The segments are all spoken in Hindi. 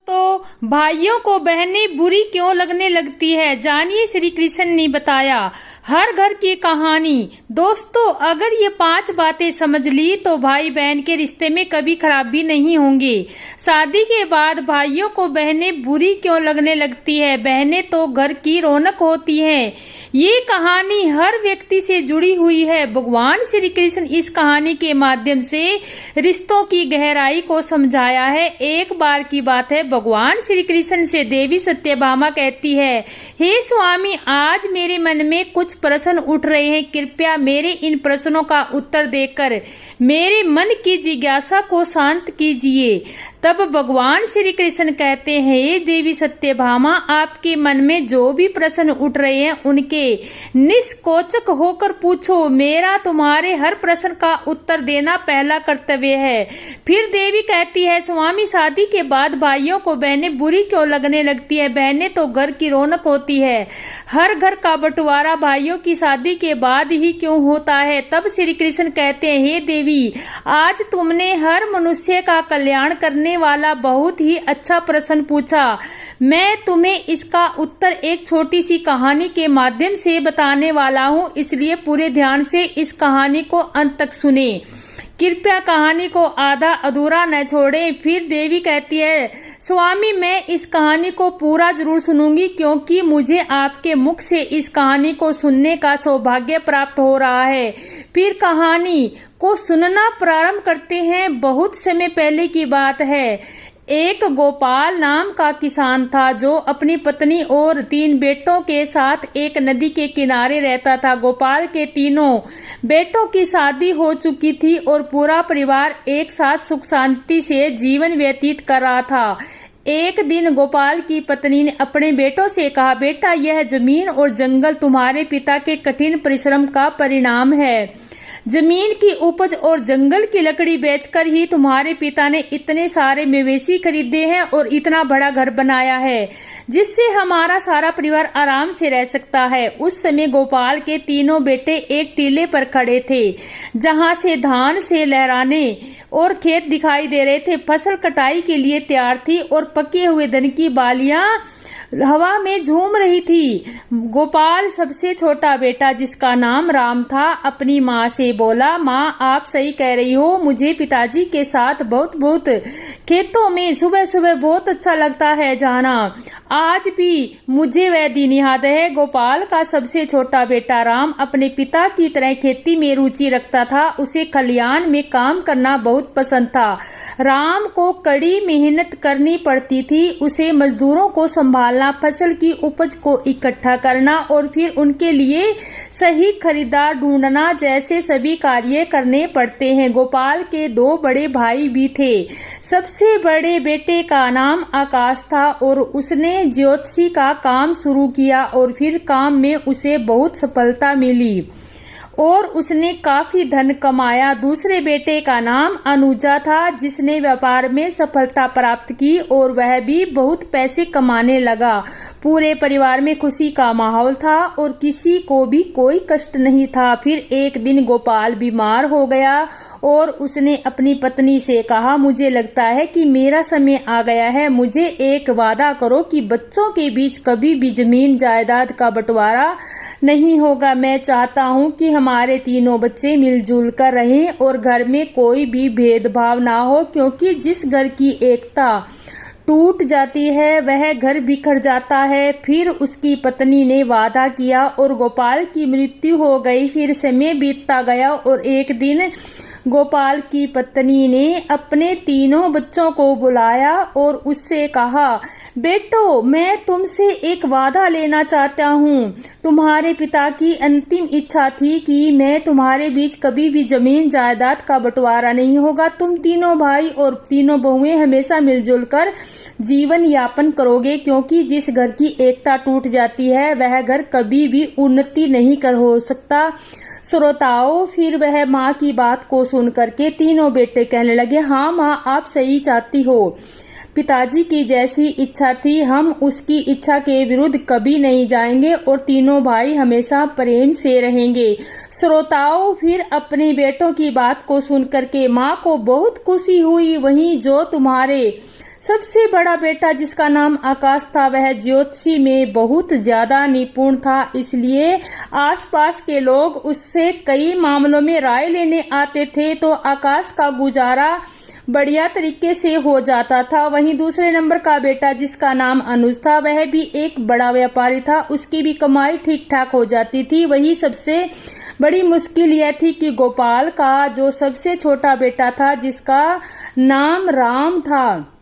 दोस्तों, भाइयों को बहनें बुरी क्यों लगने लगती है, जानिए श्री कृष्ण ने बताया। हर घर की कहानी। दोस्तों, अगर ये 5 बातें समझ ली तो भाई बहन के रिश्ते में कभी खराबी नहीं होंगी। शादी के बाद भाइयों को बहनें बुरी क्यों लगने लगती है, बहनें तो घर की रौनक होती हैं। ये कहानी हर व्यक्ति से जुड़ी हुई है। भगवान श्री कृष्ण इस कहानी के माध्यम से रिश्तों की गहराई को समझाया है। एक बार की बात है, भगवान श्री कृष्ण से देवी सत्यभामा कहती है, हे स्वामी, आज मेरे मन में कुछ प्रश्न उठ रहे हैं, कृपया मेरे इन प्रश्नों का उत्तर देकर मेरे मन की जिज्ञासा को शांत कीजिए। तब भगवान श्री कृष्ण कहते हैं, हे देवी सत्यभामा, आपके मन में जो भी प्रश्न उठ रहे हैं उनके निष्कोचक होकर पूछो। मेरा तुम्हारे हर प्रश्न का उत्तर देना पहला कर्तव्य है। फिर देवी कहती है, स्वामी, शादी के बाद भाइयों को बहनें बुरी क्यों लगने लगती है, बहनें तो घर की रौनक होती है। हर घर का बंटवारा भाइयों की शादी के बाद ही क्यों होता है। तब श्री कृष्ण कहते हैं, हे देवी, आज तुमने हर मनुष्य का कल्याण करने वाला बहुत ही अच्छा प्रश्न पूछा। मैं तुम्हें इसका उत्तर एक छोटी सी कहानी के माध्यम से बताने वाला हूँ, इसलिए पूरे ध्यान से इस कहानी को अंत तक सुने। कृपया कहानी को आधा अधूरा न छोड़ें। फिर देवी कहती है, स्वामी, मैं इस कहानी को पूरा जरूर सुनूंगी, क्योंकि मुझे आपके मुख से इस कहानी को सुनने का सौभाग्य प्राप्त हो रहा है। फिर कहानी को सुनना प्रारंभ करते हैं। बहुत समय पहले की बात है। एक गोपाल नाम का किसान था जो अपनी पत्नी और 3 बेटों के साथ एक नदी के किनारे रहता था। गोपाल के तीनों बेटों की शादी हो चुकी थी और पूरा परिवार एक साथ सुख शांति से जीवन व्यतीत कर रहा था। एक दिन गोपाल की पत्नी ने अपने बेटों से कहा, बेटा, यह जमीन और जंगल तुम्हारे पिता के कठिन परिश्रम का परिणाम है। जमीन की उपज और जंगल की लकड़ी बेचकर ही तुम्हारे पिता ने इतने सारे मवेशी खरीदे हैं और इतना बड़ा घर बनाया है, जिससे हमारा सारा परिवार आराम से रह सकता है। उस समय गोपाल के तीनों बेटे एक टीले पर खड़े थे, जहां से धान से लहराने और खेत दिखाई दे रहे थे। फसल कटाई के लिए तैयार थी और पके हुए धान की बालियां हवा में झूम रही थी। गोपाल, सबसे छोटा बेटा जिसका नाम राम था, अपनी माँ से बोला, माँ, आप सही कह रही हो, मुझे पिताजी के साथ बहुत खेतों में सुबह सुबह बहुत अच्छा लगता है जाना। आज भी मुझे वह दिन याद है। गोपाल का सबसे छोटा बेटा राम अपने पिता की तरह खेती में रुचि रखता था। उसे खलियान में काम करना बहुत पसंद था। राम को कड़ी मेहनत करनी पड़ती थी। उसे मजदूरों को संभालना, फसल की उपज को इकट्ठा करना और फिर उनके लिए सही खरीदार ढूंढना जैसे सभी कार्य करने पड़ते हैं। गोपाल के 2 बड़े भाई भी थे। सबसे बड़े बेटे का नाम आकाश था और उसने ज्योतिषी का काम शुरू किया और फिर काम में उसे बहुत सफलता मिली और उसने काफी धन कमाया। दूसरे बेटे का नाम अनुजा था, जिसने व्यापार में सफलता प्राप्त की और वह भी बहुत पैसे कमाने लगा। पूरे परिवार में खुशी का माहौल था और किसी को भी कोई कष्ट नहीं था। फिर एक दिन गोपाल बीमार हो गया और उसने अपनी पत्नी से कहा, मुझे लगता है कि मेरा समय आ गया है। मुझे एक वादा करो कि बच्चों के बीच कभी भी जमीन जायदाद का बंटवारा नहीं होगा। मैं चाहता हूँ कि हमारे तीनों बच्चे मिलजुल कर रहें और घर में कोई भी भेदभाव ना हो, क्योंकि जिस घर की एकता टूट जाती है वह घर बिखर जाता है। फिर उसकी पत्नी ने वादा किया और गोपाल की मृत्यु हो गई। फिर समय बीतता गया और एक दिन गोपाल की पत्नी ने अपने तीनों बच्चों को बुलाया और उससे कहा, बेटो, मैं तुमसे एक वादा लेना चाहता हूँ। तुम्हारे पिता की अंतिम इच्छा थी कि मैं तुम्हारे बीच कभी भी जमीन जायदाद का बंटवारा नहीं होगा। तुम तीनों भाई और तीनों बहुएं हमेशा मिलजुल कर जीवन यापन करोगे, क्योंकि जिस घर की एकता टूट जाती है वह घर कभी भी उन्नति नहीं कर हो सकता। श्रोताओं, फिर वह माँ की बात को सुन करके तीनों बेटे कहने लगे, हाँ माँ, आप सही चाहती हो। पिताजी की जैसी इच्छा थी, हम उसकी इच्छा के विरुद्ध कभी नहीं जाएंगे और तीनों भाई हमेशा प्रेम से रहेंगे। श्रोताओं, फिर अपने बेटों की बात को सुन करके माँ को बहुत खुशी हुई। वहीं जो तुम्हारे सबसे बड़ा बेटा जिसका नाम आकाश था वह ज्योतिषी में बहुत ज्यादा निपुण था, इसलिए आसपास के लोग उससे कई मामलों में राय लेने आते थे तो आकाश का गुजारा बढ़िया तरीके से हो जाता था। वहीं दूसरे नंबर का बेटा जिसका नाम अनुज था वह भी एक बड़ा व्यापारी था, उसकी भी कमाई ठीक ठाक हो जाती थी। वही सबसे बड़ी मुश्किल यह थी कि गोपाल का जो सबसे छोटा बेटा था जिसका नाम राम था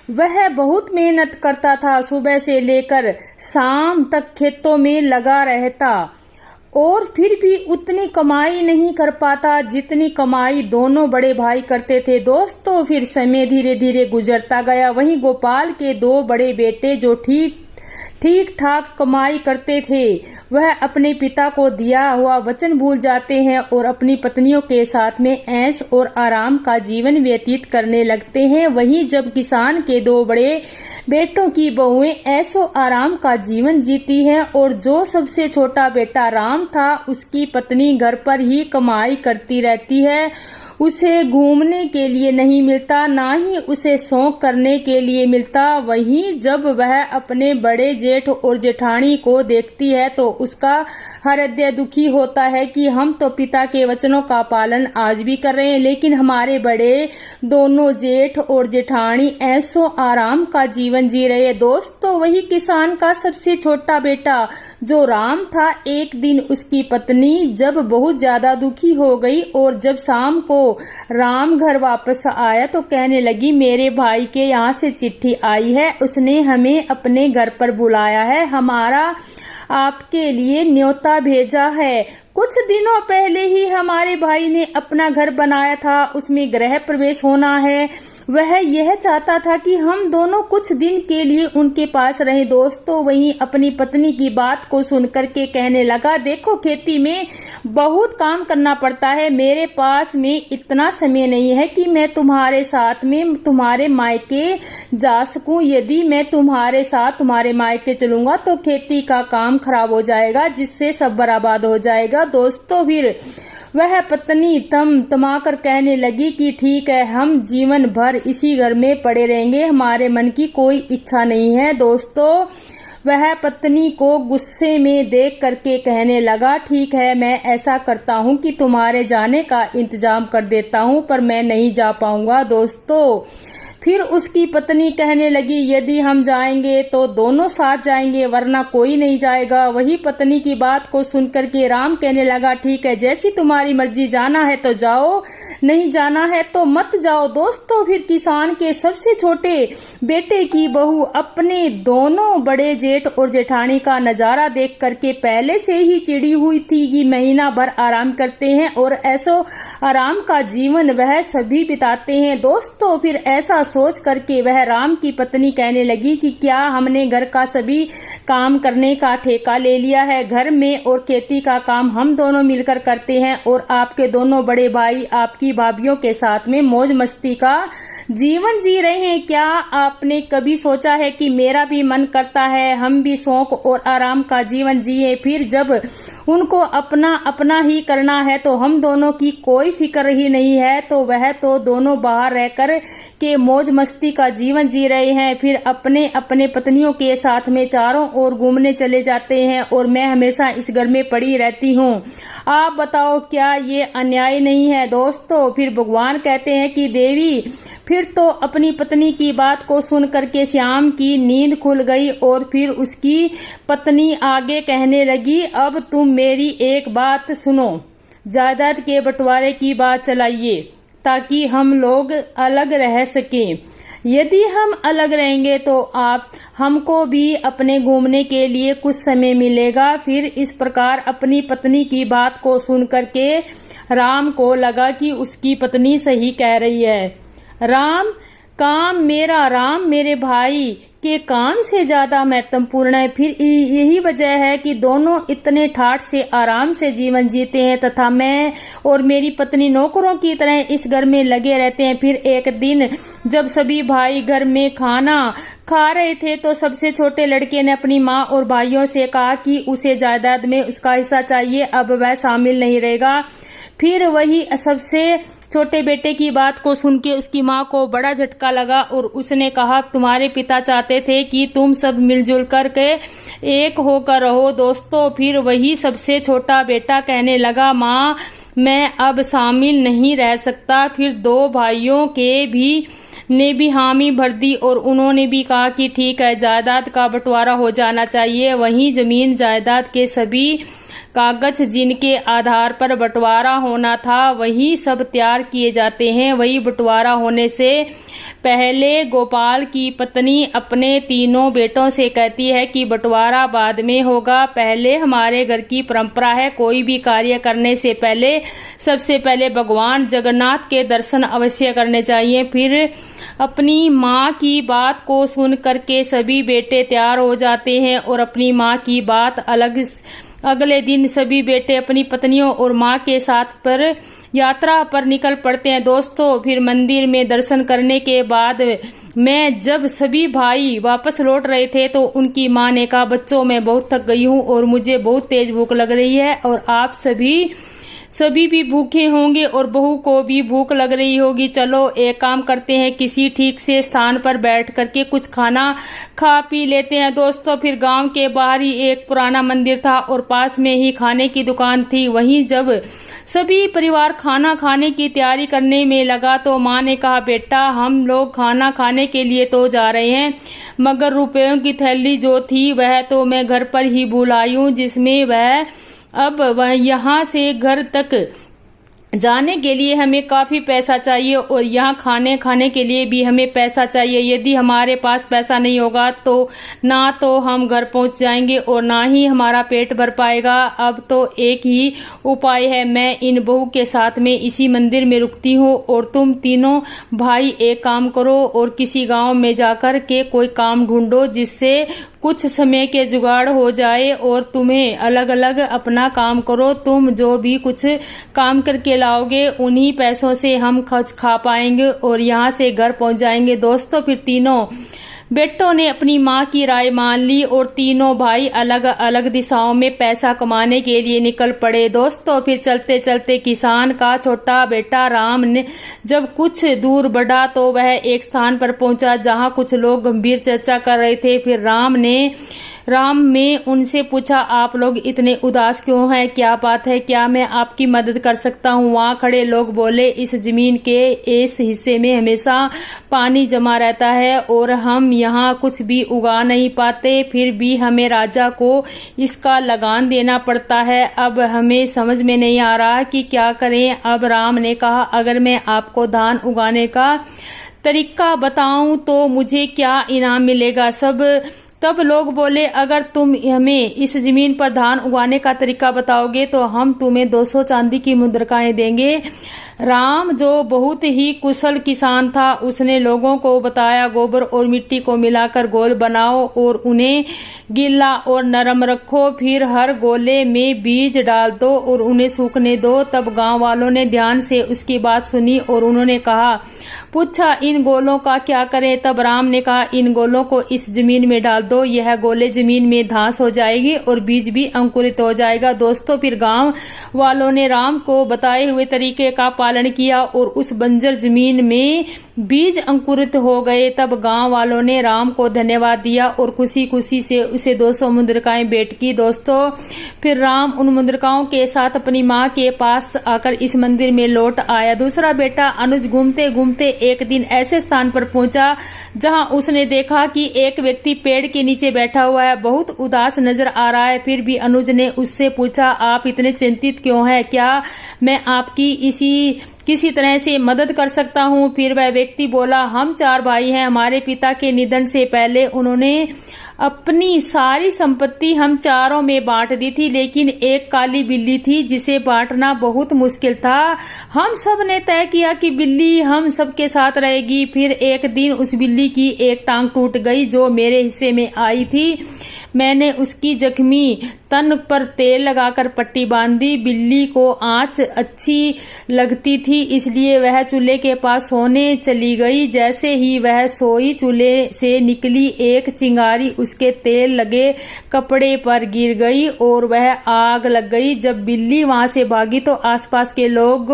वह बहुत मेहनत करता था, सुबह से लेकर शाम तक खेतों में लगा रहता और फिर भी उतनी कमाई नहीं कर पाता जितनी कमाई दोनों बड़े भाई करते थे। दोस्तों फिर समय धीरे धीरे गुजरता गया। वहीं गोपाल के दो बड़े बेटे जो ठीक ठाक कमाई करते थे वह अपने पिता को दिया हुआ वचन भूल जाते हैं और अपनी पत्नियों के साथ में ऐश और आराम का जीवन व्यतीत करने लगते हैं। वहीं जब किसान के दो बड़े बेटों की बहुएं ऐशो आराम का जीवन जीती हैं और जो सबसे छोटा बेटा राम था उसकी पत्नी घर पर ही कमाई करती रहती है, उसे घूमने के लिए नहीं मिलता, ना ही उसे शौक करने के लिए मिलता। वहीं जब वह अपने बड़े जेठ और जेठानी को देखती है तो उसका हृदय दुखी होता है कि हम तो पिता के वचनों का पालन आज भी कर रहे हैं, लेकिन हमारे बड़े दोनों जेठ और जेठानी ऐसो आराम का जीवन जी रहे हैं। दोस्तों वही किसान का सबसे छोटा बेटा जो राम था, एक दिन उसकी पत्नी जब बहुत ज्यादा दुखी हो गई और जब शाम को राम घर वापस आया तो कहने लगी, मेरे भाई के यहाँ से चिट्ठी आई है, उसने हमें अपने घर पर बुलाया है, हमारा आपके लिए न्योता भेजा है। कुछ दिनों पहले ही हमारे भाई ने अपना घर बनाया था, उसमें गृह प्रवेश होना है, वह यह चाहता था कि हम दोनों कुछ दिन के लिए उनके पास रहें। दोस्तों वहीं अपनी पत्नी की बात को सुनकर के कहने लगा, देखो खेती में बहुत काम करना पड़ता है, मेरे पास में इतना समय नहीं है कि मैं तुम्हारे साथ में तुम्हारे मायके जा सकूं। यदि मैं तुम्हारे साथ तुम्हारे मायके चलूंगा तो खेती का काम खराब हो जाएगा, जिससे सब बर्बाद हो जाएगा। दोस्तों फिर वह पत्नी तमा कर कहने लगी कि ठीक है, हम जीवन भर इसी घर में पड़े रहेंगे, हमारे मन की कोई इच्छा नहीं है। दोस्तों वह पत्नी को गुस्से में देख करके कहने लगा, ठीक है, मैं ऐसा करता हूं कि तुम्हारे जाने का इंतजाम कर देता हूं, पर मैं नहीं जा पाऊंगा। दोस्तों फिर उसकी पत्नी कहने लगी, यदि हम जाएंगे तो दोनों साथ जाएंगे, वरना कोई नहीं जाएगा। वही पत्नी की बात को सुनकर के राम कहने लगा, ठीक है, जैसी तुम्हारी मर्जी, जाना है तो जाओ, नहीं जाना है तो मत जाओ। दोस्तों फिर किसान के सबसे छोटे बेटे की बहू अपने दोनों बड़े जेठ और जेठानी का नजारा देख करके पहले से ही चिड़ी हुई थी कि महीना भर आराम करते हैं और ऐसो आराम का जीवन वह सभी बिताते हैं। दोस्तों फिर ऐसा सोच करके वह राम की पत्नी कहने लगी कि क्या हमने घर का सभी काम करने का ठेका ले लिया है, घर में और खेती का काम हम दोनों मिलकर करते हैं और आपके दोनों बड़े भाई आपकी भाभीियों के साथ में मौज मस्ती का जीवन जी रहे हैं। क्या आपने कभी सोचा है कि मेरा भी मन करता है हम भी शौक और आराम का जीवन जिए, फिर जब उनको अपना अपना ही करना है तो हम दोनों की कोई फिक्र ही नहीं है, तो वह तो दोनों बाहर रहकर के मौज मस्ती का जीवन जी रहे हैं, फिर अपने अपने पत्नियों के साथ में चारों ओर घूमने चले जाते हैं और मैं हमेशा इस घर में पड़ी रहती हूँ। आप बताओ क्या ये अन्याय नहीं है। दोस्तों फिर भगवान कहते हैं कि देवी, फिर तो अपनी पत्नी की बात को सुन करके श्याम की नींद खुल गई और फिर उसकी पत्नी आगे कहने लगी, अब तुम मेरी एक बात सुनो, जायदाद के बंटवारे की बात चलाइए ताकि हम लोग अलग रह सकें। यदि हम अलग रहेंगे तो आप हमको भी अपने घूमने के लिए कुछ समय मिलेगा। फिर इस प्रकार अपनी पत्नी की बात को सुन करके राम को लगा कि उसकी पत्नी सही कह रही है। राम मेरे भाई के काम से ज्यादा महत्वपूर्ण है। फिर यही वजह है कि दोनों इतने ठाठ से आराम से जीवन जीते हैं तथा मैं और मेरी पत्नी नौकरों की तरह इस घर में लगे रहते हैं। फिर एक दिन जब सभी भाई घर में खाना खा रहे थे तो सबसे छोटे लड़के ने अपनी माँ और भाइयों से कहा कि उसे जायदाद में उसका हिस्सा चाहिए, अब वह शामिल नहीं रहेगा। फिर वही सबसे छोटे बेटे की बात को सुन के उसकी माँ को बड़ा झटका लगा और उसने कहा, तुम्हारे पिता चाहते थे कि तुम सब मिलजुल कर के एक होकर रहो। दोस्तों, फिर वही सबसे छोटा बेटा कहने लगा, माँ मैं अब शामिल नहीं रह सकता। फिर दो भाइयों ने भी हामी भर दी और उन्होंने भी कहा कि ठीक है, जायदाद का बंटवारा हो जाना चाहिए। वहीं जमीन जायदाद के सभी कागज जिनके आधार पर बंटवारा होना था वही सब तैयार किए जाते हैं। वही बंटवारा होने से पहले गोपाल की पत्नी अपने तीनों बेटों से कहती है कि बंटवारा बाद में होगा, पहले हमारे घर की परंपरा है कोई भी कार्य करने से पहले सबसे पहले भगवान जगन्नाथ के दर्शन अवश्य करने चाहिए। फिर अपनी माँ की बात को सुन करके सभी बेटे तैयार हो जाते हैं और अपनी माँ की बात अगले दिन सभी बेटे अपनी पत्नियों और माँ के साथ पर यात्रा पर निकल पड़ते हैं। दोस्तों, फिर मंदिर में दर्शन करने के बाद मैं जब सभी भाई वापस लौट रहे थे तो उनकी माँ ने कहा, बच्चों मैं बहुत थक गई हूँ और मुझे बहुत तेज भूख लग रही है और आप सभी भी भूखे होंगे और बहू को भी भूख लग रही होगी। चलो एक काम करते हैं, किसी ठीक से स्थान पर बैठ करके कुछ खाना खा पी लेते हैं। दोस्तों, फिर गांव के बाहर ही एक पुराना मंदिर था और पास में ही खाने की दुकान थी। वहीं जब सभी परिवार खाना खाने की तैयारी करने में लगा तो माँ ने कहा, बेटा हम लोग खाना खाने के लिए तो जा रहे हैं मगर रुपयों की थैली जो थी वह तो मैं घर पर ही भूल आई हूँ, जिसमें वह यहाँ से घर तक जाने के लिए हमें काफ़ी पैसा चाहिए और यहाँ खाने के लिए भी हमें पैसा चाहिए। यदि हमारे पास पैसा नहीं होगा तो ना तो हम घर पहुँच जाएंगे और ना ही हमारा पेट भर पाएगा। अब तो एक ही उपाय है, मैं इन बहू के साथ में इसी मंदिर में रुकती हूँ और तुम तीनों भाई एक काम करो और किसी गांव में जाकर के कोई काम ढूंढो जिससे कुछ समय के जुगाड़ हो जाए और तुम्हें अलग अलग अपना काम करो। तुम जो भी कुछ काम करके लाओगे उन्हीं पैसों से हम खा पाएंगे और यहाँ से घर पहुँच जाएंगे। दोस्तों, फिर तीनों बेटों ने अपनी माँ की राय मान ली और तीनों भाई अलग अलग दिशाओं में पैसा कमाने के लिए निकल पड़े। दोस्तों, फिर चलते चलते किसान का छोटा बेटा राम ने जब कुछ दूर बढ़ा तो वह एक स्थान पर पहुंचा जहां कुछ लोग गंभीर चर्चा कर रहे थे। फिर राम में उनसे पूछा, आप लोग इतने उदास क्यों हैं, क्या बात है, क्या मैं आपकी मदद कर सकता हूँ? वहाँ खड़े लोग बोले, इस जमीन के इस हिस्से में हमेशा पानी जमा रहता है और हम यहाँ कुछ भी उगा नहीं पाते, फिर भी हमें राजा को इसका लगान देना पड़ता है। अब हमें समझ में नहीं आ रहा कि क्या करें। अब राम ने कहा, अगर मैं आपको धान उगाने का तरीका बताऊं तो मुझे क्या इनाम मिलेगा? तब लोग बोले, अगर तुम हमें इस जमीन पर धान उगाने का तरीका बताओगे तो हम तुम्हें 200 चांदी की मुद्रिकाएं देंगे। राम जो बहुत ही कुशल किसान था उसने लोगों को बताया, गोबर और मिट्टी को मिलाकर गोल बनाओ और उन्हें गीला और नरम रखो, फिर हर गोले में बीज डाल दो और उन्हें सूखने दो। तब गांव वालों ने ध्यान से उसकी बात सुनी और उन्होंने पूछा, इन गोलों का क्या करें? तब राम ने कहा, इन गोलों को इस जमीन में डाल दो, यह गोले जमीन में घास हो जाएगी और बीज भी अंकुरित हो जाएगा। दोस्तों, फिर गांव वालों ने राम को बताए हुए तरीके का पालन किया और उस बंजर जमीन में बीज अंकुरित हो गए। तब गांव वालों ने राम को धन्यवाद दिया और खुशी खुशी से उसे 200 मुद्रिकाएं भेंट की। दोस्तों, फिर राम उन मुद्रिकाओं के साथ अपनी माँ के पास आकर इस मंदिर में लौट आया। दूसरा बेटा अनुज घूमते घूमते एक दिन ऐसे स्थान पर पहुंचा जहां उसने देखा कि एक व्यक्ति पेड़ के नीचे बैठा हुआ है, बहुत उदास नजर आ रहा है। फिर भी अनुज ने उससे पूछा, आप इतने चिंतित क्यों हैं? क्या मैं आपकी किसी तरह से मदद कर सकता हूं? फिर वह व्यक्ति बोला, हम 4 भाई हैं, हमारे पिता के निधन से पहले उन्होंने अपनी सारी संपत्ति हम चारों में बांट दी थी, लेकिन एक काली बिल्ली थी जिसे बांटना बहुत मुश्किल था। हम सब ने तय किया कि बिल्ली हम सबके साथ रहेगी। फिर एक दिन उस बिल्ली की एक टांग टूट गई जो मेरे हिस्से में आई थी। मैंने उसकी जख्मी तन पर तेल लगाकर पट्टी बांधी। बिल्ली को आंच अच्छी लगती थी, इसलिए वह चूल्हे के पास सोने चली गई। जैसे ही वह सोई, चूल्हे से निकली एक चिंगारी उसके तेल लगे कपड़े पर गिर गई और वह आग लग गई। जब बिल्ली वहां से भागी तो आसपास के लोग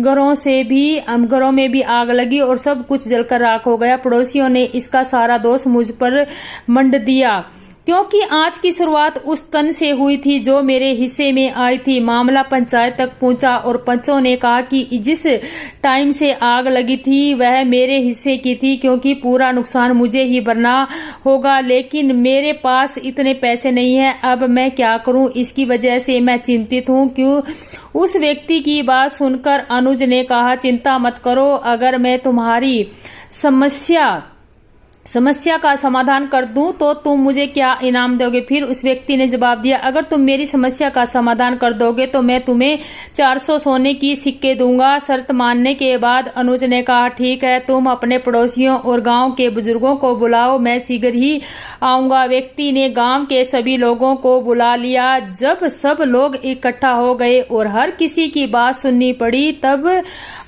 घरों में भी आग लगी और सब कुछ जलकर राख हो गया। पड़ोसियों ने इसका सारा दोष मुझ पर मंड दिया, क्योंकि आँच की शुरुआत उस तन से हुई थी जो मेरे हिस्से में आई थी। मामला पंचायत तक पहुंचा और पंचों ने कहा कि जिस टाइम से आग लगी थी वह मेरे हिस्से की थी, क्योंकि पूरा नुकसान मुझे ही भरना होगा। लेकिन मेरे पास इतने पैसे नहीं है, अब मैं क्या करूं? इसकी वजह से मैं चिंतित हूं। क्यों? उस व्यक्ति की बात सुनकर अनुज ने कहा, चिंता मत करो, अगर मैं तुम्हारी समस्या का समाधान कर दूं तो तुम मुझे क्या इनाम दोगे? फिर उस व्यक्ति ने जवाब दिया, अगर तुम मेरी समस्या का समाधान कर दोगे तो मैं तुम्हें 400 सोने की सिक्के दूंगा। शर्त मानने के बाद अनुज ने कहा, ठीक है, तुम अपने पड़ोसियों और गांव के बुजुर्गों को बुलाओ, मैं शीघ्र ही आऊंगा। व्यक्ति ने गांव के सभी लोगों को बुला लिया। जब सब लोग इकट्ठा हो गए और हर किसी की बात सुननी पड़ी, तब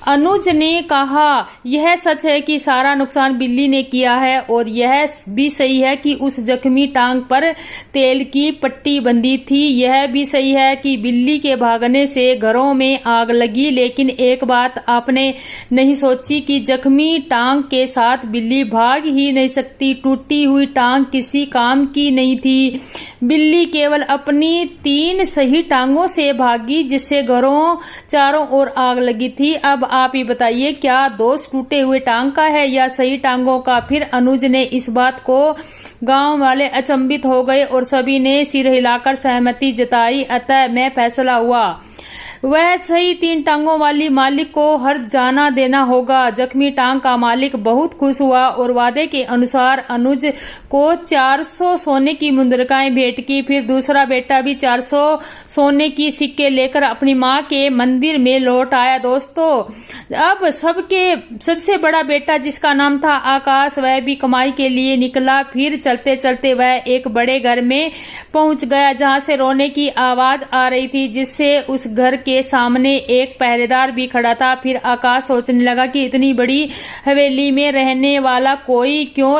अनुज ने कहा, यह सच है कि सारा नुकसान बिल्ली ने किया है और यह भी सही है कि उस जख्मी टांग पर तेल की पट्टी बंधी थी। यह भी सही है कि बिल्ली के भागने से घरों में आग लगी। लेकिन एक बात आपने नहीं सोची कि जख्मी टांग के साथ बिल्ली भाग ही नहीं सकती। टूटी हुई टांग किसी काम की नहीं थी। बिल्ली केवल अपनी 3 सही टांगों से भागी, जिससे घरों चारों ओर आग लगी थी। अब आप ही बताइए, क्या दोष टूटे हुए टांग का है या सही टांगों का? फिर अनुज ने इस बात को गांव वाले अचंभित हो गए और सभी ने सिर हिलाकर सहमति जताई। अतः मैं फैसला हुआ, वह सही 3 टांगों वाली मालिक को हर जाना देना होगा। जख्मी टांग का मालिक बहुत खुश हुआ और वादे के अनुसार अनुज को 400 सोने की मुद्रिकाएं भेंट की। फिर दूसरा बेटा भी 400 सोने की सिक्के लेकर अपनी मां के मंदिर में लौट आया। दोस्तों, अब सबसे बड़ा बेटा, जिसका नाम था आकाश, वह भी कमाई के लिए निकला। फिर चलते चलते वह एक बड़े घर में पहुंच गया, जहां से रोने की आवाज आ रही थी, जिससे उस घर के सामने एक पहरेदार भी खड़ा था। फिर आकाश सोचने लगा कि इतनी बड़ी हवेली में रहने वाला कोई क्यों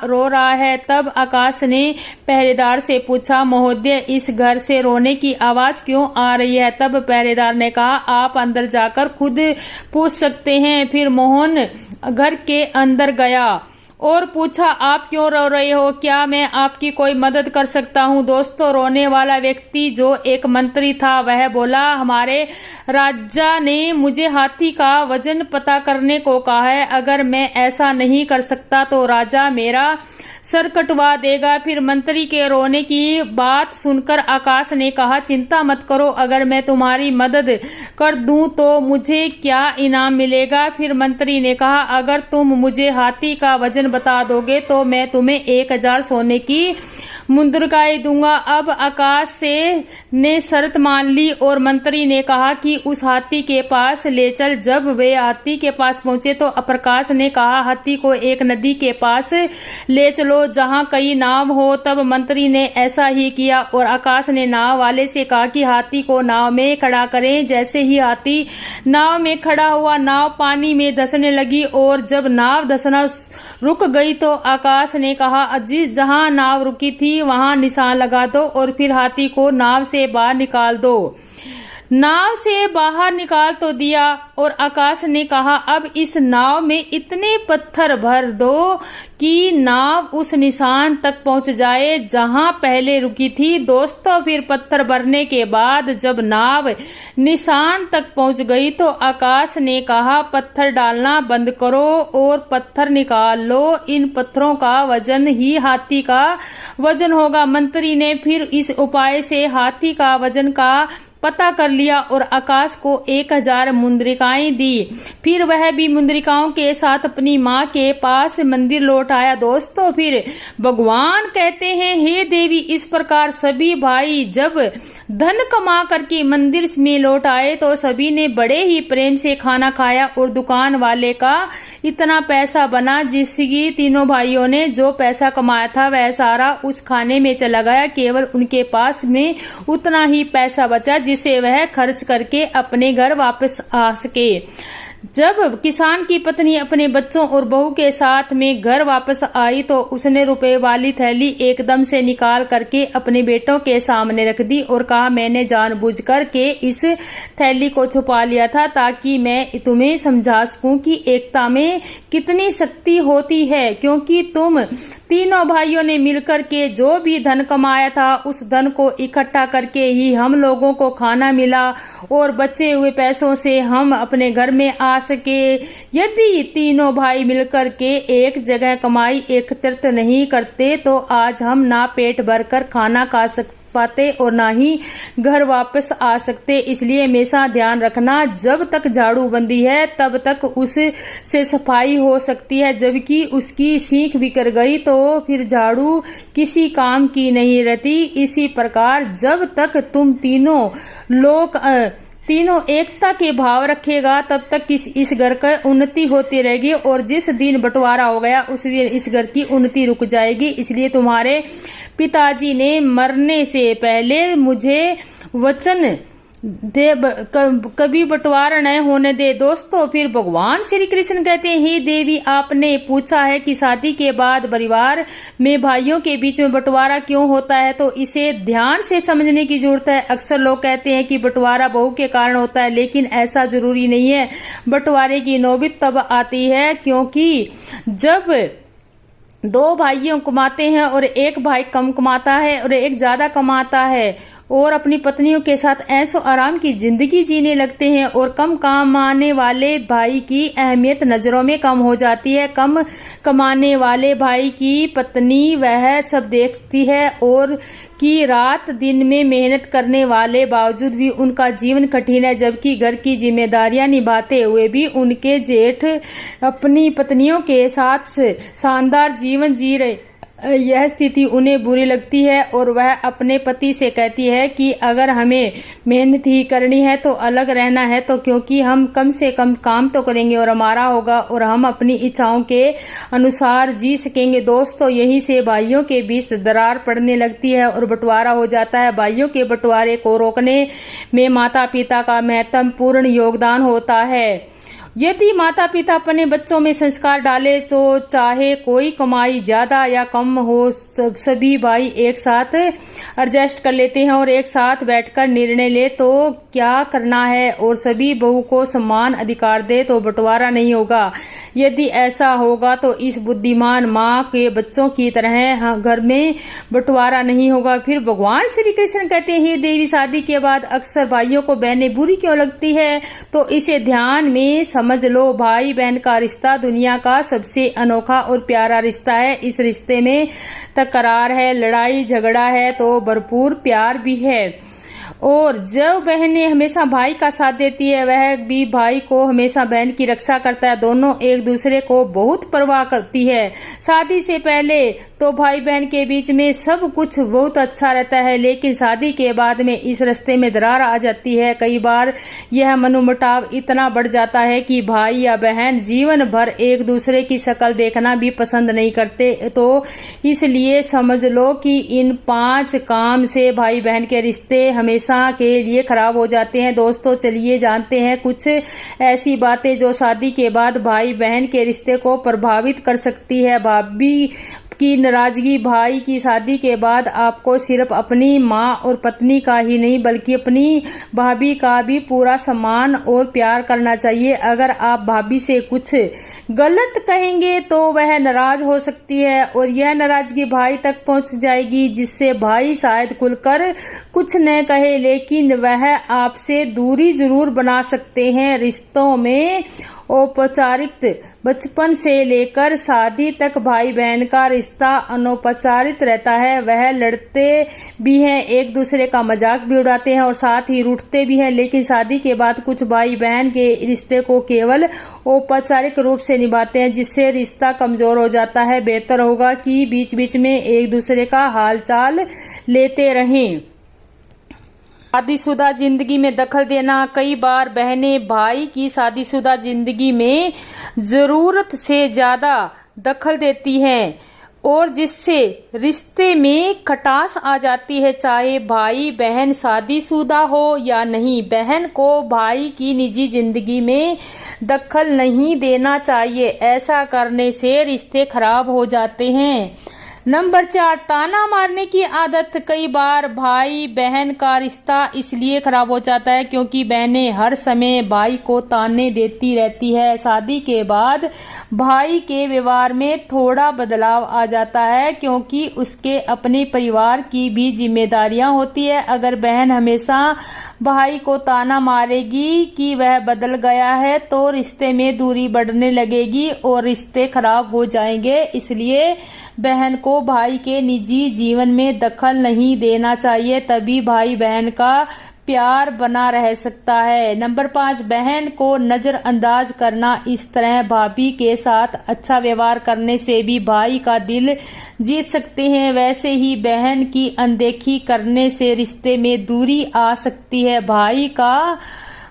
रो रहा है। तब आकाश ने पहरेदार से पूछा, महोदय, इस घर से रोने की आवाज क्यों आ रही है? तब पहरेदार ने कहा, आप अंदर जाकर खुद पूछ सकते हैं। फिर मोहन घर के अंदर गया और पूछा, आप क्यों रो रहे हो? क्या मैं आपकी कोई मदद कर सकता हूँ? दोस्तों, रोने वाला व्यक्ति जो एक मंत्री था, वह बोला, हमारे राजा ने मुझे हाथी का वजन पता करने को कहा है। अगर मैं ऐसा नहीं कर सकता तो राजा मेरा सर कटवा देगा। फिर मंत्री के रोने की बात सुनकर आकाश ने कहा, चिंता मत करो, अगर मैं तुम्हारी मदद कर दूं तो मुझे क्या इनाम मिलेगा? फिर मंत्री ने कहा, अगर तुम मुझे हाथी का वजन बता दोगे तो मैं तुम्हें 1000 सोने की मुद्रिकाएं दूंगा। अब आकाश ने शर्त मान ली और मंत्री ने कहा कि उस हाथी के पास ले चल। जब वे हाथी के पास पहुंचे तो प्रकाश ने कहा, हाथी को एक नदी के पास ले चलो जहां कई नाव हो। तब मंत्री ने ऐसा ही किया और आकाश ने नाव वाले से कहा कि हाथी को नाव में खड़ा करें। जैसे ही हाथी नाव में खड़ा हुआ, नाव पानी में धंसने लगी और जब नाव धंसना रुक गई तो आकाश ने कहा, जहां नाव रुकी थी वहां निशान लगा दो और फिर हाथी को नाव से बाहर निकाल दो। नाव से बाहर निकाल तो दिया और आकाश ने कहा, अब इस नाव में इतने पत्थर भर दो कि नाव उस निशान तक पहुंच जाए जहां पहले रुकी थी। दोस्तों, फिर पत्थर भरने के बाद जब नाव निशान तक पहुंच गई तो आकाश ने कहा, पत्थर डालना बंद करो और पत्थर निकाल लो। इन पत्थरों का वजन ही हाथी का वजन होगा। मंत्री ने फिर इस उपाय से हाथी का वजन का पता कर लिया और आकाश को 1000 मुद्रिकाएं दी। फिर वह भी मुद्रिकाओं के साथ अपनी माँ के पास मंदिर लौट आया। दोस्तों, फिर भगवान कहते हैं, हे देवी, इस प्रकार सभी भाई जब धन कमा करके मंदिर में लौट आए तो सभी ने बड़े ही प्रेम से खाना खाया और दुकान वाले का इतना पैसा बना जिसकी तीनों भाइयों ने जो पैसा कमाया था वह सारा उस खाने में चला गया। केवल उनके पास में उतना ही पैसा बचा जिसे वह खर्च करके अपने घर वापस आ सके। जब किसान की पत्नी अपने बच्चों और बहू के साथ में घर वापस आई तो उसने रुपए वाली थैली एकदम से निकाल करके अपने बेटों के सामने रख दी और कहा, मैंने जानबूझकर के इस थैली को छुपा लिया था ताकि मैं तुम्हें समझा सकूं कि एकता में कितनी शक्ति होती है, क्योंकि तुम तीनों भाइयों ने मिलकर के जो भी धन कमाया था उस धन को इकट्ठा करके ही हम लोगों को खाना मिला और बचे हुए पैसों से हम अपने घर में आ सके। यदि तीनों भाई मिलकर के एक जगह कमाई एकत्रित नहीं करते तो आज हम ना पेट भरकर खाना खा सकते पाते और ना ही घर वापस आ सकते। इसलिए हमेशा ध्यान रखना, जब तक झाड़ू बंदी है तब तक उस से सफाई हो सकती है, जबकि उसकी सीख बिखर गई तो फिर झाड़ू किसी काम की नहीं रहती। इसी प्रकार जब तक तुम तीनों एकता के भाव रखेगा तब तक इस घर का उन्नति होती रहेगी और जिस दिन बंटवारा हो गया उस दिन इस घर की उन्नति रुक जाएगी। इसलिए तुम्हारे पिताजी ने मरने से पहले मुझे वचन दे कभी बंटवारा न होने दे। दोस्तों, फिर भगवान श्री कृष्ण कहते हैं, हे देवी, आपने पूछा है कि शादी के बाद परिवार में भाइयों के बीच में बंटवारा क्यों होता है, तो इसे ध्यान से समझने की जरूरत है। अक्सर लोग कहते हैं कि बंटवारा बहू के कारण होता है, लेकिन ऐसा जरूरी नहीं है। बंटवारे की नौबत तब आती है क्योंकि जब दो भाइयों कमाते हैं और एक भाई कम कमाता है और एक ज्यादा कमाता है और अपनी पत्नियों के साथ ऐशो आराम की जिंदगी जीने लगते हैं और कम कमाने वाले भाई की अहमियत नजरों में कम हो जाती है। कम कमाने वाले भाई की पत्नी वह सब देखती है और कि रात दिन में मेहनत करने वाले बावजूद भी उनका जीवन कठिन है, जबकि घर की जिम्मेदारियां निभाते हुए भी उनके जेठ अपनी पत्नियों के साथ शानदार जीवन जी रहे। यह स्थिति उन्हें बुरी लगती है और वह अपने पति से कहती है कि अगर हमें मेहनत ही करनी है तो अलग रहना है तो, क्योंकि हम कम से कम काम तो करेंगे और हमारा होगा और हम अपनी इच्छाओं के अनुसार जी सकेंगे। दोस्तों, यहीं से भाइयों के बीच दरार पड़ने लगती है और बंटवारा हो जाता है। भाइयों के बंटवारे को रोकने में माता पिता का महत्वपूर्ण योगदान होता है। यदि माता पिता अपने बच्चों में संस्कार डाले तो चाहे कोई कमाई ज्यादा या कम हो, सभी भाई एक साथ एडजस्ट कर लेते हैं और एक साथ बैठकर निर्णय ले तो क्या करना है और सभी बहू को समान अधिकार दे तो बंटवारा नहीं होगा। यदि ऐसा होगा तो इस बुद्धिमान माँ के बच्चों की तरह घर में बंटवारा नहीं होगा। फिर भगवान श्री कृष्ण कहते हैं, देवी, शादी के बाद अक्सर भाइयों को बहनें बुरी क्यों लगती है, तो इसे ध्यान में समझ लो। भाई बहन का रिश्ता दुनिया का सबसे अनोखा और प्यारा रिश्ता है। इस रिश्ते में तकरार है, लड़ाई झगड़ा है तो भरपूर प्यार भी है। और जब बहनें हमेशा भाई का साथ देती है वह भी भाई को हमेशा बहन की रक्षा करता है। दोनों एक दूसरे को बहुत परवाह करती है। शादी से पहले तो भाई बहन के बीच में सब कुछ बहुत अच्छा रहता है, लेकिन शादी के बाद में इस रिश्ते में दरार आ जाती है। कई बार यह मनमुटाव इतना बढ़ जाता है कि भाई या बहन जीवन भर एक दूसरे की शक्ल देखना भी पसंद नहीं करते। तो इसलिए समझ लो कि इन 5 काम से भाई बहन के रिश्ते हमेशा के लिए खराब हो जाते हैं। दोस्तों, चलिए जानते हैं कुछ ऐसी बातें जो शादी के बाद भाई बहन के रिश्ते को प्रभावित कर सकती है। भाभी की नाराजगी। भाई की शादी के बाद आपको सिर्फ अपनी माँ और पत्नी का ही नहीं बल्कि अपनी भाभी का भी पूरा सम्मान और प्यार करना चाहिए। अगर आप भाभी से कुछ गलत कहेंगे तो वह नाराज हो सकती है और यह नाराजगी भाई तक पहुंच जाएगी, जिससे भाई शायद खुलकर कुछ न कहे लेकिन वह आपसे दूरी जरूर बना सकते हैं। रिश्तों में औपचारिक बचपन से लेकर शादी तक भाई बहन का रिश्ता अनौपचारिक रहता है। वह लड़ते भी हैं, एक दूसरे का मजाक भी उड़ाते हैं और साथ ही रूठते भी हैं, लेकिन शादी के बाद कुछ भाई बहन के रिश्ते को केवल औपचारिक रूप से निभाते हैं, जिससे रिश्ता कमजोर हो जाता है। बेहतर होगा कि बीच बीच में एक दूसरे का हालचाल लेते रहें। शादीशुदा जिंदगी में दखल देना। कई बार बहनें भाई की शादीशुदा जिंदगी में जरूरत से ज्यादा दखल देती हैं और जिससे रिश्ते में खटास आ जाती है। चाहे भाई बहन शादीशुदा हो या नहीं, बहन को भाई की निजी जिंदगी में दखल नहीं देना चाहिए। ऐसा करने से रिश्ते खराब हो जाते हैं। नंबर 4, ताना मारने की आदत। कई बार भाई बहन का रिश्ता इसलिए खराब हो जाता है क्योंकि बहनें हर समय भाई को ताने देती रहती है। शादी के बाद भाई के व्यवहार में थोड़ा बदलाव आ जाता है क्योंकि उसके अपने परिवार की भी जिम्मेदारियां होती है। अगर बहन हमेशा भाई को ताना मारेगी कि वह बदल गया है तो रिश्ते में दूरी बढ़ने लगेगी और रिश्ते खराब हो जाएंगे। इसलिए बहन को भाई के निजी जीवन में दखल नहीं देना चाहिए, तभी भाई बहन का प्यार बना रह सकता है। नंबर 5, बहन को नजरअंदाज करना। इस तरह भाभी के साथ अच्छा व्यवहार करने से भी भाई का दिल जीत सकते हैं। वैसे ही बहन की अनदेखी करने से रिश्ते में दूरी आ सकती है।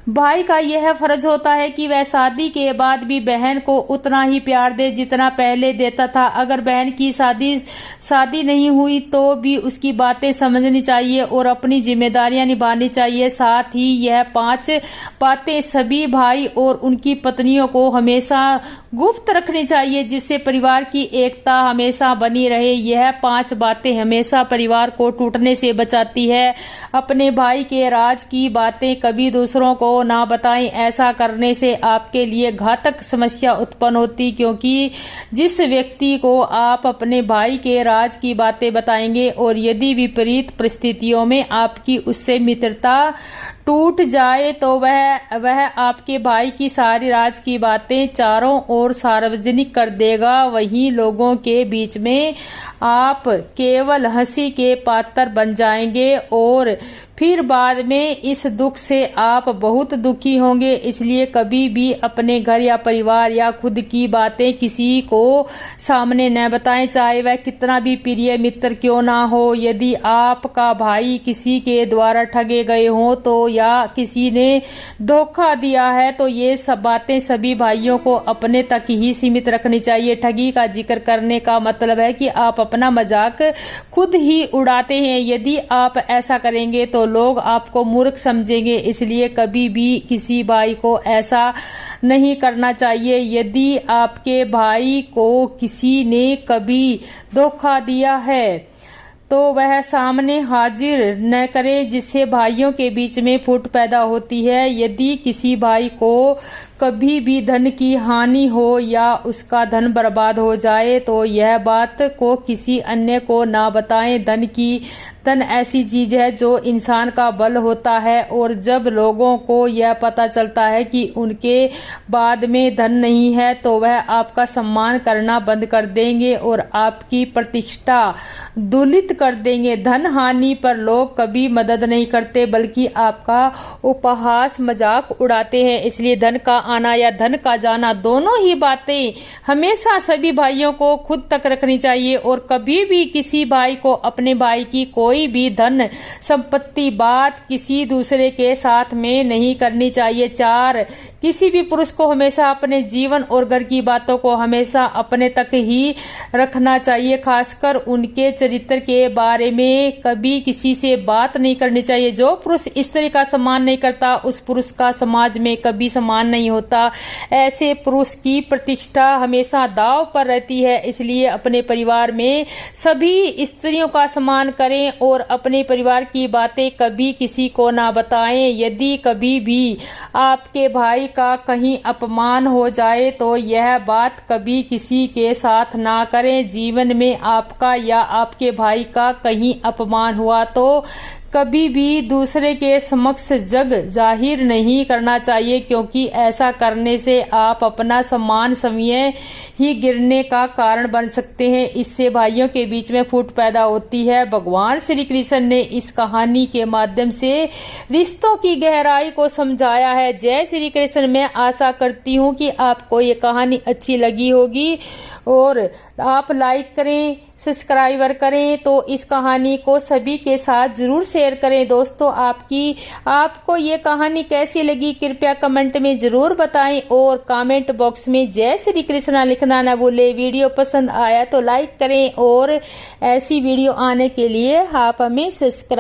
भाई का यह फर्ज होता है कि वह शादी के बाद भी बहन को उतना ही प्यार दे जितना पहले देता था। अगर बहन की शादी नहीं हुई तो भी उसकी बातें समझनी चाहिए और अपनी जिम्मेदारियां निभानी चाहिए। साथ ही यह 5 बातें सभी भाई और उनकी पत्नियों को हमेशा गुप्त रखनी चाहिए जिससे परिवार की एकता हमेशा बनी रहे। यह 5 बातें हमेशा परिवार को टूटने से बचाती है। अपने भाई के राज की बातें कभी दूसरों को ना बताएं। ऐसा करने से आपके लिए घातक समस्या उत्पन्न होती, क्योंकि जिस व्यक्ति को आप अपने भाई के राज की बातें बताएंगे और यदि विपरीत परिस्थितियों में आपकी उससे मित्रता टूट जाए तो वह आपके भाई की सारी राज की बातें चारों ओर सार्वजनिक कर देगा। वहीं लोगों के बीच में आप केवल हंसी के पात्र बन जाएंगे और फिर बाद में इस दुख से आप बहुत दुखी होंगे। इसलिए कभी भी अपने घर या परिवार या खुद की बातें किसी को सामने न बताएं, चाहे वह कितना भी प्रिय मित्र क्यों ना हो। यदि आपका भाई किसी के द्वारा ठगे गए हों तो या किसी ने धोखा दिया है तो ये सब बातें सभी भाइयों को अपने तक ही सीमित रखनी चाहिए। ठगी का जिक्र करने का मतलब है कि आप अपना मजाक खुद ही उड़ाते हैं। यदि आप ऐसा करेंगे तो लोग आपको मूर्ख समझेंगे। इसलिए कभी भी किसी भाई को ऐसा नहीं करना चाहिए। यदि आपके भाई को किसी ने कभी धोखा दिया है तो वह सामने हाजिर न करे, जिससे भाइयों के बीच में फूट पैदा होती है। यदि किसी भाई को कभी भी धन की हानि हो या उसका धन बर्बाद हो जाए तो यह बात को किसी अन्य को ना बताएं। धन ऐसी चीज है जो इंसान का बल होता है और जब लोगों को यह पता चलता है कि उनके बाद में धन नहीं है तो वह आपका सम्मान करना बंद कर देंगे और आपकी प्रतिष्ठा दुलित कर देंगे। धन हानि पर लोग कभी मदद नहीं करते बल्कि आपका उपहास मजाक उड़ाते हैं। इसलिए धन का आना या धन का जाना दोनों ही बातें हमेशा सभी भाइयों को खुद तक रखनी चाहिए और कभी भी किसी भाई को अपने भाई की कोई भी धन संपत्ति बात किसी दूसरे के साथ में नहीं करनी चाहिए। 4, किसी भी पुरुष को हमेशा अपने जीवन और घर की बातों को हमेशा अपने तक ही रखना चाहिए। खासकर उनके चरित्र के बारे में कभी किसी से बात नहीं करनी चाहिए। जो पुरुष स्त्री का सम्मान नहीं करता उस पुरुष का समाज में कभी सम्मान नहीं होता। ऐसे पुरुष की प्रतिष्ठा हमेशा दांव पर रहती है। इसलिए अपने परिवार में सभी स्त्रियों का सम्मान करें और अपने परिवार की बातें कभी किसी को ना बताएं। यदि कभी भी आपके भाई का कहीं अपमान हो जाए तो यह बात कभी किसी के साथ ना करें। जीवन में आपका या आपके भाई का कहीं अपमान हुआ तो कभी भी दूसरे के समक्ष जग जाहिर नहीं करना चाहिए, क्योंकि ऐसा करने से आप अपना सम्मान स्वयं ही गिरने का कारण बन सकते हैं। इससे भाइयों के बीच में फूट पैदा होती है। भगवान श्री कृष्ण ने इस कहानी के माध्यम से रिश्तों की गहराई को समझाया है। जय श्री कृष्ण। मैं आशा करती हूँ कि आपको ये कहानी अच्छी लगी होगी और आप लाइक करें, सब्सक्राइबर करें। तो इस कहानी को सभी के साथ जरूर शेयर करें। दोस्तों आपको ये कहानी कैसी लगी कृपया कमेंट में जरूर बताएं और कमेंट बॉक्स में जय श्री कृष्णा लिखना ना भूलें। वीडियो पसंद आया तो लाइक करें और ऐसी वीडियो आने के लिए आप हमें सब्सक्राइब